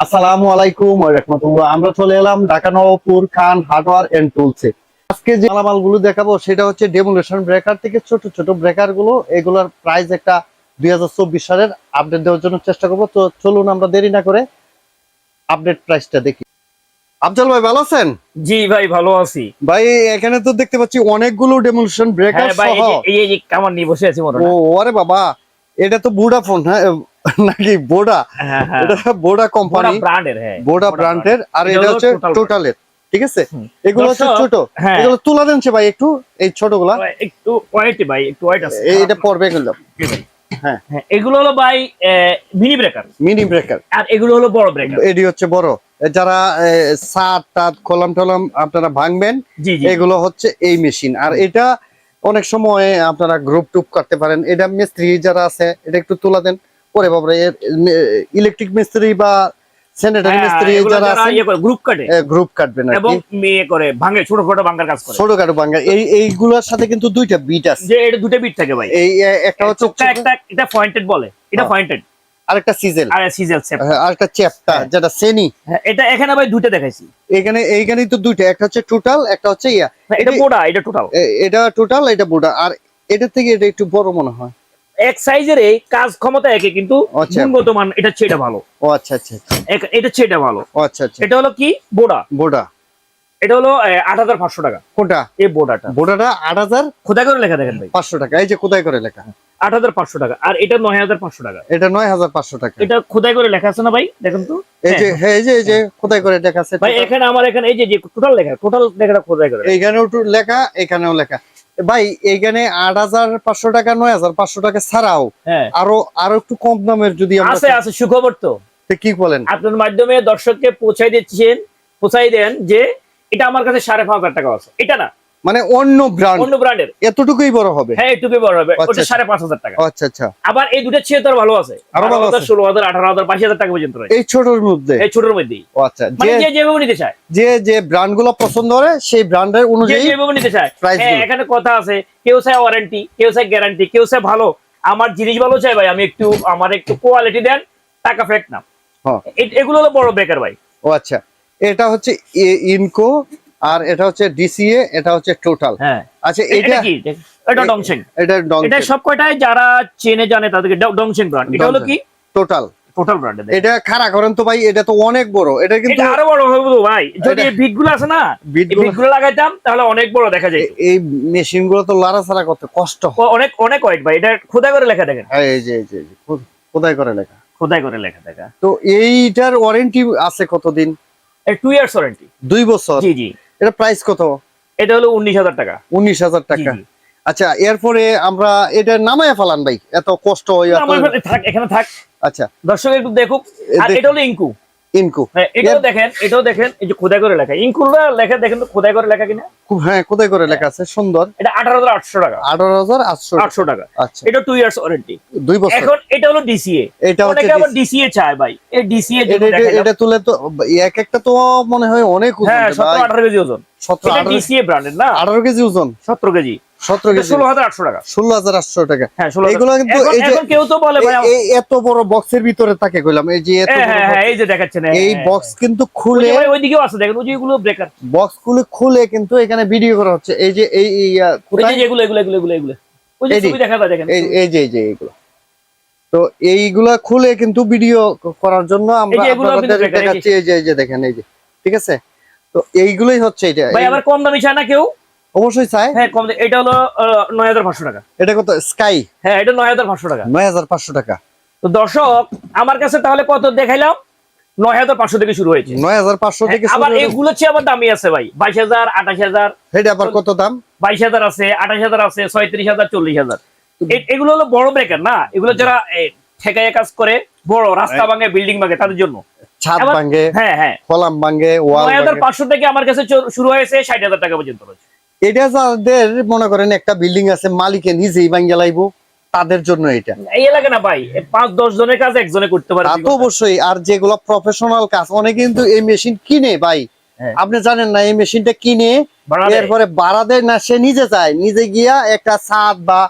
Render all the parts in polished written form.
আসসালামু আলাইকুম ওয়া রাহমাতুল্লাহ। আমরা চলে এলাম ঢাকা নবাবপুর খান হার্ডওয়্যার এন্ড টুলসে। আজকে যে মালামালগুলো দেখাবো সেটা হচ্ছে ডেমোলেশন ব্রেকার থেকে ছোট ছোট ব্রেকার গুলো। এগুলোর প্রাইস একটা 2024 সালের আপডেট দেওয়ার জন্য চেষ্টা করবো। তো চলুন আমরা দেরি না করে আপডেট প্রাইসটা দেখি। আফজাল ভাই ভালো আছেন? জি ভাই ভালো আছি ভাই এখানে তো দেখতে পাচ্ছি অনেকগুলো ডেমোলেশন ব্রেকার হ্যাঁ ভাই সহ। এই যে কামান নিয়ে বসে আছি মনে ও আরে বাবা, এটা তো ভোডাফোন হ্যাঁ নাকি বোডা? হ্যাঁ হ্যাঁ এটা বোডা কোম্পানি, ব্র্যান্ডের। হ্যাঁ বোডা ব্র্যান্ডের। আর এটা হচ্ছে টোটালের, ঠিক আছে? এগুলো হচ্ছে দর্শক, ছোট, হ্যাঁ। এগুলো তুলা দেন ভাই একটু, এই ছোটগুলা একটু ওয়েট ভাই, একটু ওয়েট আছে। এইটা পড়বে এগুলো। হ্যাঁ হ্যাঁ এগুলো হলো ভাই মিনি ব্রেকার, মিনি ব্রেকার। আর এগুলো হলো বড় ব্রেকার। এটি হচ্ছে বড়, যারা সাত টাত কলাম টলাম আপনারা ভাঙবেন, জি জি এগুলো হচ্ছে এই মেশিন। আর এটা অনেক সময় আপনারা গ্রুপ টুপ করতে পারেন। এটা মিস্ত্রি যারা আছে এটা একটু তুলা দেন। ওরে বাবারে, ইলেকট্রিক মিস্ত্রি বা স্যানিটারি মিস্ত্রি যারা আছে গ্রুপ কাটে, গ্রুপ কাটবেন আর এবং কি, মেয়ে করে ভাঙে, ছোট ছোট ভাঙার কাজ করে। ছোটখাটো ভাঙা। এইগুলোর সাথে কিন্তু দুইটা বিট আছে। যে এটা দুটো বিট থাকে ভাই। এই একটা হচ্ছে একটা এটা পয়েন্টেড বলে, এটা পয়েন্টেড, আরেকটা সিজেল, আর সিজেল শেপ, আরেকটা চ্যাপটা হ্যাঁ। যেটা সেনি। এটা এখানে ভাই দুটো দেখাইছি। এইখানেই তো দুইটা, একটা হচ্ছে টোটাল, একটা হচ্ছে ইয়া। এটা বোডা, এটা টোটাল। এটা টোটাল, এটা বোডা। আর এটা থেকে এটা একটু বড় মনে হয়। এক সাইজের, এই কাজ ক্ষমতা একই, কিন্তু আচ্ছা। গুণগত মান এটা চেয়ে ভালো। ও আচ্ছা আচ্ছা আচ্ছা, এটা চেয়ে ভালো। ও আচ্ছা আচ্ছা। এটা হলো কি বোডা, বোডা এটা হলো ৮৫০০ টাকা। কোনটা? এই বোডাটা বোডাটা ৮৫০০ খোদাই করে লেখা দেখেন ভাই, টাকা। এই যে খোদাই করে লেখা ৮৫০০ টাকা। আর এটা ৯৫০০ টাকা। এটা ৯৫০০ টাকা। এটা খোদাই করে লেখা আছে না ভাই, দেখেন তো। এই যে হ্যাঁ, এই যে খোদাই করে লেখা আছে ভাই এখানে আমার এখানে এই যে টোটাল লেখা, টোটাল লেখাটা খোদাই করে। এইখানেও লেখা, এখানেও লেখা। ভাই এইখানে ৮৫০০ টাকা, ৯৫০০ টাকা ছাড়াও হ্যাঁ আরো একটু কম দামের যদি আমরা আছে সুখবর তো। কি বলেন? আপনার মাধ্যমে দর্শককে পৌঁছাই দেন যে এটা আমার কাছে ৫৫০০ টাকা আছে। এটা না, মানে অন্য ব্র্যান্ডের এতটুকুই বড় হবে। হ্যাঁ একটু বড় হবে, আচ্ছা, ওটা ৫৫০০ টাকা। আচ্ছা আচ্ছা। আবার এই দুটো চেয়ে তো ভালো আছে, আরো ভালো আছে। ১৬,০০০, ১৮,০০০, ২২,০০০ টাকা পর্যন্ত রয়েছে এই ছোটর মধ্যে, এই ছোটর মধ্যেই। ও আচ্ছা। মানে যে যেভাবে নিতে চায়, যে ব্র্যান্ড গুলো পছন্দ করে সেই ব্র্যান্ডের যে অনুযায়ী যেভাবে নিতে চায়। প্রাইস হ্যাঁ এখানে কথা আছে, কেউ চায় ওয়ারেন্টি, কেউ চায় গ্যারান্টি, কেউ চায় ভালো। আমার জিনিস ভালো চাই ভাই, আমি আমার একটু কোয়ালিটি দেন, টাকা ফেক না। হ্যাঁ এগুলো হলো বড় ব্রেকার ভাই। ও আচ্ছা। এটা হচ্ছে ইনকো, আর এটা হচ্ছে ডিসিএ, এটা হচ্ছে টোটাল। হ্যাঁ আচ্ছা এটা কি? এটা ডংশেং। এটা সব কয়টাই যারা চেনে জানে তাদেরকে ডংশেং ব্র্যান্ড। এটা হলো কি টোটাল, টোটাল ব্র্যান্ড। এটা খাড়া করেন তো ভাই, এটা তো অনেক বড়। এটা কিন্তু এটা আরো বড় হবে তো ভাই, যদি এই বিট গুলো আছে না, বিট এই বিট গুলো লাগাইতাম তাহলে অনেক বড় দেখা যায়। এই মেশিন গুলো তো লড়াছাড়া করতে কষ্ট হয়। অনেক অনেক ওয়েট ভাই। এটা খোদাই করে লেখা দেখেন, এই যে খোদাই করে লেখা। খোদাই করে লেখা দেখা। তো এইটার ওয়ারেন্টি আছে কতদিন? 2 ইয়ার্স ওয়ারেন্টি। 2 বছর। জি জি। এটা প্রাইস কত? এটা হলো ১৯,০০০ টাকা। ১৯,০০০ টাকা। জি, জি। আচ্ছা, এরপরে আমরা এটা নামায় ফেলান ভাই, এত কষ্ট থাক, এখানে থাক, আচ্ছা দর্শক একটু দেখুক। আর এটা হলো ইনকু। ইনকু। হ্যাঁ এটাও দেখেন, এই যে খোদাই করে লেখা। ইনকুটা লেখা দেখেন তো, খোদাই করে লেখা কিনা। হ্যাঁ খোদাই করে লেখা আছে, সুন্দর। এটা ১৮,৮০০ টাকা। ১৮,৮০০ টাকা। আচ্ছা, এটা 2 ইয়ার্স ওয়ারেন্টি। 2 বছর। এখন এটা হলো ডিসিএ। এটা হচ্ছে অনেকে আবার ডিসিএ চায় ভাই। এই ডিসিএ এটা তুলে তো এক একটা তো মনে হয় অনেক ওজন। হ্যাঁ ১৭-১৮ কেজি ওজন। 17 এটা ডিসিএ ব্র্যান্ডের না। 18 কেজি ওজন। ১৭ কেজি। 17 কেজি। ১৬,৮০০ টাকা। 16,800 টাকা। হ্যাঁ ১৬,০০০। এগুলো কিন্তু এই যে এখন কেউ তো বলে ভাই এই এত বড় বক্সের ভিতরে থাকে কইলাম, এই যে এত বড় হ্যাঁ এই যে দেখাচ্ছেন, এই বক্স কিন্তু খুলে, ভাই ওইদিকেও আছে দেখেন, ওই যে এগুলো ব্রেকার। বক্স খুলে কিন্তু এখানে ভিডিও করা হচ্ছে। এই যে এই ওই যে এগুলো ওই যে ছবি দেখা যায় দেখেন, এই যে এইগুলো। তো এইগুলা খুলে কিন্তু ভিডিও করার জন্য আমরা আপনাদের দেখাচ্ছি। এই যে দেখেন, এই যে ঠিক আছে। তো এইগুলোই হচ্ছে এটা ভাই। আবার কম দামি চায় না কেউ? অবশ্যই চাই। হ্যাঁ কম। এটা হলো ৯৫০০ টাকা। এটা কত? স্কাই। হ্যাঁ এটা ৯৫০০ টাকা। ৯৫০০ টাকা। তো দর্শক আমার কাছে তাহলে কত দেখাইলাম? ৯৫০০ থেকে শুরু হয়েছে। ৯৫০০ থেকে শুরু। আবার এগুলো চেয়ে আবার দামি আছে ভাই, ২২,০০০, ২৮,০০০। এটা আবার কত দাম? ২২,০০০ আছে, ২৮,০০০ আছে, ৩৬,০০০, ৪০,০০০। এগুলো হলো বড় ব্রেকার না। এগুলো যারা ঠেকাইয়া কাজ করে, বড় রাস্তা ভাঙে, বিল্ডিং ভাঙে, তাদের জন্য। ছাদ ভাঙে, হ্যাঁ হ্যাঁ, কলাম ভাঙে, ওয়াল ভাঙে। ৯৫০০ থেকে আমার কাছে শুরু হয়েছে, ৬০,০০০ টাকা পর্যন্ত রয়েছে। এটা যাদের মনে করেন একটা বিল্ডিং আছে, মালিকে নিজেই ভাঙিয়ে লাইবো, তাদের জন্য এটা। এই এলাকা না ভাই, ৫-১০ জনের কাজ একজনে করতে পারে। তা তো অবশ্যই। আর যেগুলো প্রফেশনাল কাজ, অনেকে কিন্তু এই মেশিন কিনে ভাই, আপনি জানেন না, এই মেশিনটা কিনে এরপরে ভাড়া দেয় না, সে নিজে যায়, নিজে গিয়া একটা ছাদ বা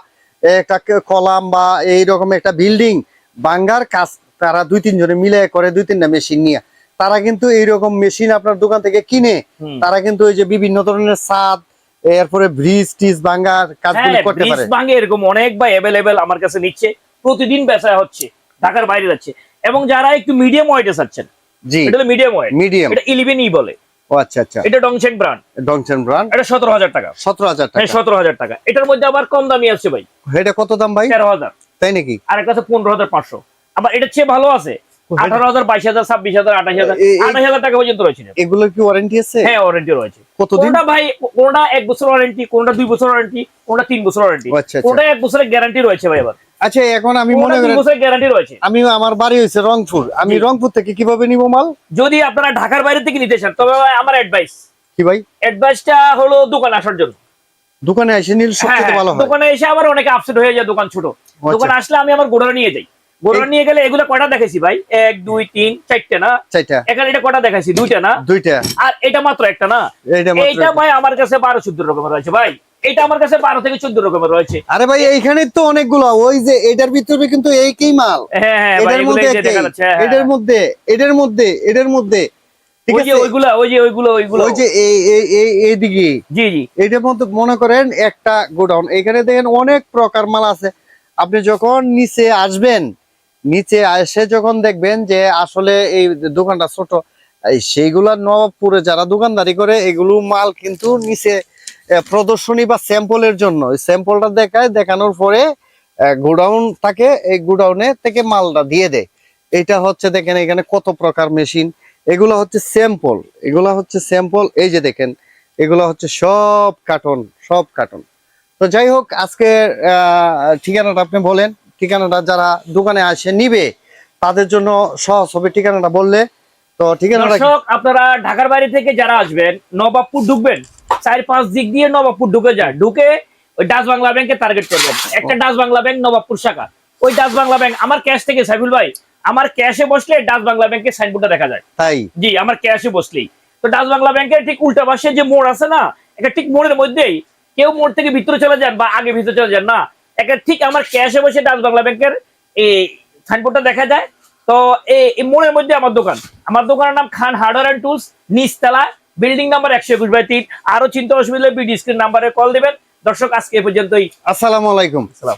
একটা কলাম বা এইরকম একটা বিল্ডিং ভাঙ্গার কাজ তারা ২-৩ জনে মিলে করে, ২-৩টা মেশিন নিয়ে। তারা কিন্তু এইরকম মেশিন আপনার দোকান থেকে কিনে তারা কিন্তু ওই যে বিভিন্ন ধরনের ছাদ, এরপরে ব্রিজ টিজ ভাঙার কাজগুলো করতে পারে। ভাঙে এরকম অনেক ভাই অ্যাভেলেবেল আমার কাছে নিচ্ছে, প্রতিদিন বেচা হচ্ছে, ঢাকার বাইরে যাচ্ছে। এবং যারা একটু মিডিয়াম ওয়েটে চাচ্ছেন, জি এটা হলো মিডিয়াম ওয়েট, মিডিয়াম, এটা 11E বলে। ও আচ্ছা আচ্ছা, এটা ডংচেন ব্র্যান্ড, ডংচেন ব্র্যান্ড, এটা 17,000 টাকা। 17,000 হ্যাঁ টাকা, 17,000 টাকা। এটার মধ্যে আবার কম দামি আছে ভাই, এটা কত দাম ভাই? 13,000। তাই নাকি? আর একটা আছে 15,500। আবার এটার চেয়ে ভালো আছে 18,000, 22,000, 26,000, 28,000, 28,000 টাকা পর্যন্ত রয়েছে। এগুলোর কি ওয়ারেন্টি আছে? হ্যাঁ ওয়ারেন্টি রয়েছে। কতদিন? কোনটা ভাই, কোনটা 1 বছর ওয়ারেন্টি, কোনটা 2 বছর ওয়ারেন্টি, কোনটা 3 বছর ওয়ারেন্টি, আচ্ছা, আচ্ছা। কোনটা 1 বছরের গ্যারান্টি রয়েছে ভাই। আবার আচ্ছা এখন আমি মনে করি 2 বছরের গ্যারান্টি রয়েছে। আমি, আমার বাড়ি হয়েছে রংপুর, আমি রংপুর থেকে কিভাবে নিব মাল? যদি আপনারা ঢাকার বাইরে থেকে নিতে চান, তবে ভাই আমার অ্যাডভাইস, কি ভাই? অ্যাডভাইসটা হলো দোকানে আসার জন্য। দোকানে এসে নিলে সবচেয়ে ভালো হয়। দোকানে এসে আবার অনেকে আপসেট হয়ে যায়, দোকান ছোট। দোকানে আসলে আমি আমার গোডাউনে নিয়ে যাই। গোডাউনে নিয়ে গেলে এগুলো কয়টা দেখাইছি ভাই? 1 2 3 4টা না? 4টা। এখানে এটা কয়টা দেখাইছি? 2টা না? 2টা। আর এটা মাত্র একটা না? এইটা ভাই আমার কাছে 12-14 রকমের রয়েছে ভাই। এটা আমার কাছে 12 থেকে 14 রকমের রয়েছে। আরে ভাই এইখানে তো অনেকগুলো, ওই যে এটার ভিতরে কিন্তু একই মাল। হ্যাঁ হ্যাঁ ভাই, এটার মধ্যে দেখা যাচ্ছে। এটার মধ্যে এটার মধ্যে এটার মধ্যে ঠিক আছে, ওইগুলা ওই যে এইদিকে, জি জি, এটার মধ্যে মনে করেন একটা গোডাউন, এখানে দেখেন অনেক প্রকার মাল আছে। আপনি যখন নিচে আসবেন, নিচে এসে যখন দেখবেন যে আসলে এই দোকানটা ছোট, সেইগুলা নবাবপুরে যারা দোকানদারি করে এগুলো মাল কিন্তু নিচে প্রদর্শনী বা স্যাম্পলের জন্য, স্যাম্পলটা দেখায়, দেখানোর পরে গোডাউন থাকে, এই গোডাউনে থেকে মালটা দিয়ে দেয়। এটা হচ্ছে দেখেন এখানে কত প্রকার মেশিন, এগুলো হচ্ছে স্যাম্পল, এগুলো হচ্ছে স্যাম্পল। এই যে দেখেন এগুলো হচ্ছে সব কার্টন, সব কার্টন। তো যাই হোক, আজকে ঠিকানাটা আপনি বলেন, ঠিকানাটা যারা দোকানে আসে নিবে তাদের জন্য সহজ হবে ঠিকানাটা বললে। তো ঠিকানাটা দর্শক আপনারা ঢাকার বাইরে থেকে যারা আসবেন, নবাবপুর ঢুকবেন, 4-5 দিক দিয়ে নবাবপুর ঢুকে যায়, ঢুকে ওই ডাচ বাংলা ব্যাংকে টার্গেট করবেন। একটা ডাচ বাংলা ব্যাংক নবাবপুর শাখা, ওই ডাচ বাংলা ব্যাংক আমার ক্যাশ থেকে, সাইফুল ভাই আমার ক্যাশে বসলে ডাচ বাংলা ব্যাংকের সাইনবোর্ডটা দেখা যায়। তাই? জি, আমার ক্যাশে বসলেই তো ডাচ বাংলা ব্যাংকের ঠিক উল্টা পাশে যে মোড় আছে না, একটা ঠিক মোড়ের মধ্যেই, কেউ মোড় থেকে ভিতরে চলে যান বা আগে ভিতরে চলে যান না, একটা ঠিক আমার ক্যাশে বসে ডাচ বাংলা ব্যাংকের এই সাইনবোর্ডটা দেখা যায়। তো এই মোড়ের মধ্যে আমার দোকান, আমার দোকানের নাম খান হার্ডওয়্যার এন্ড টুলস, নিচতলা, বিল্ডিং নাম্বার 121/3। আরো চিন্তা অসুবিধা বিডি স্ক্রিন নাম্বারে কল দিবেন। দর্শক আজকে এ পর্যন্তই। আসসালামু আলাইকুম। আসসালাম।